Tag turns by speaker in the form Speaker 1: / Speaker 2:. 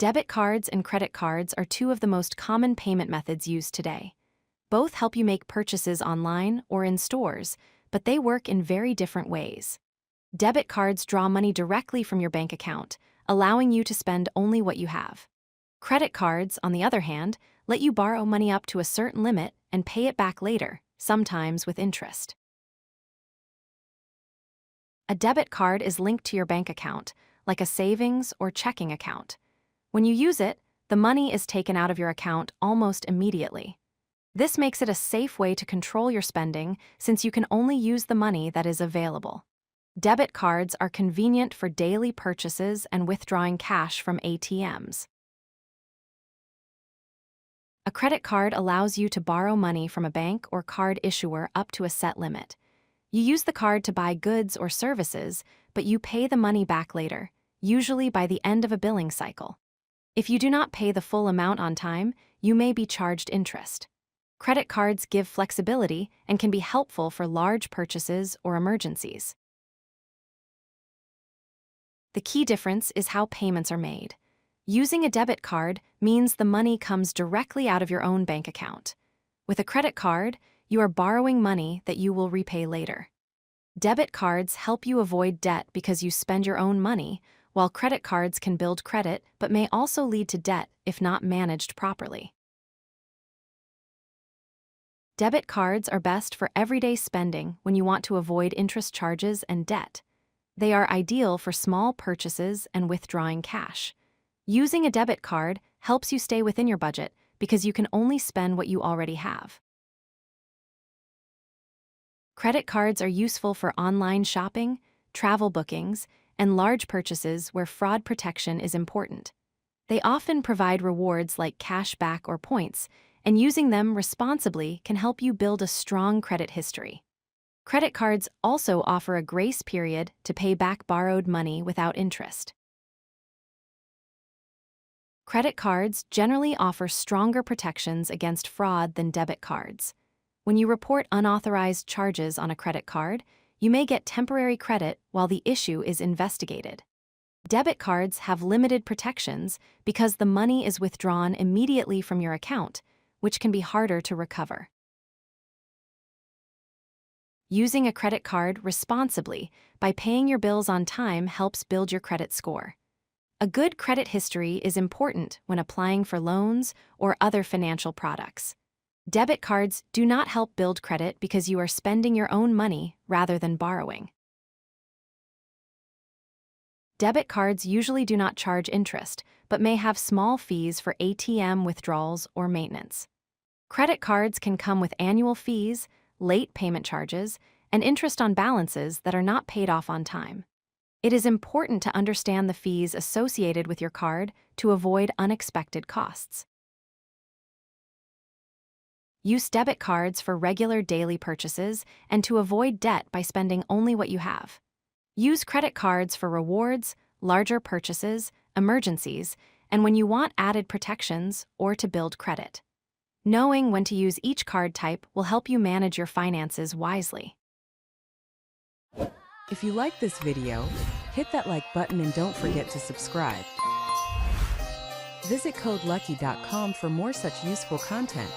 Speaker 1: Debit cards and credit cards are two of the most common payment methods used today. Both help you make purchases online or in stores, but they work in very different ways. Debit cards draw money directly from your bank account, allowing you to spend only what you have. Credit cards, on the other hand, let you borrow money up to a certain limit and pay it back later, sometimes with interest. A debit card is linked to your bank account, like a savings or checking account. When you use it, the money is taken out of your account almost immediately. This makes it a safe way to control your spending since you can only use the money that is available. Debit cards are convenient for daily purchases and withdrawing cash from ATMs. A credit card allows you to borrow money from a bank or card issuer up to a set limit. You use the card to buy goods or services, but you pay the money back later, usually by the end of a billing cycle. If you do not pay the full amount on time, you may be charged interest. Credit cards give flexibility and can be helpful for large purchases or emergencies. The key difference is how payments are made. Using a debit card means the money comes directly out of your own bank account. With a credit card, you are borrowing money that you will repay later. Debit cards help you avoid debt because you spend your own money, while credit cards can build credit but may also lead to debt if not managed properly. Debit cards are best for everyday spending when you want to avoid interest charges and debt. They are ideal for small purchases and withdrawing cash. Using a debit card helps you stay within your budget because you can only spend what you already have. Credit cards are useful for online shopping, travel bookings, and large purchases where fraud protection is important. They often provide rewards like cash back or points, and using them responsibly can help you build a strong credit history. Credit cards also offer a grace period to pay back borrowed money without interest. Credit cards generally offer stronger protections against fraud than debit cards. When you report unauthorized charges on a credit card, you may get temporary credit while the issue is investigated. Debit cards have limited protections because the money is withdrawn immediately from your account, which can be harder to recover. Using a credit card responsibly by paying your bills on time helps build your credit score. A good credit history is important when applying for loans or other financial products. Debit cards do not help build credit because you are spending your own money rather than borrowing. Debit cards usually do not charge interest, but may have small fees for ATM withdrawals or maintenance. Credit cards can come with annual fees, late payment charges, and interest on balances that are not paid off on time. It is important to understand the fees associated with your card to avoid unexpected costs. Use debit cards for regular daily purchases and to avoid debt by spending only what you have. Use credit cards for rewards, larger purchases, emergencies, and when you want added protections or to build credit. Knowing when to use each card type will help you manage your finances wisely.
Speaker 2: If you like this video, hit that like button and don't forget to subscribe. Visit CodeLucky.com for more such useful content.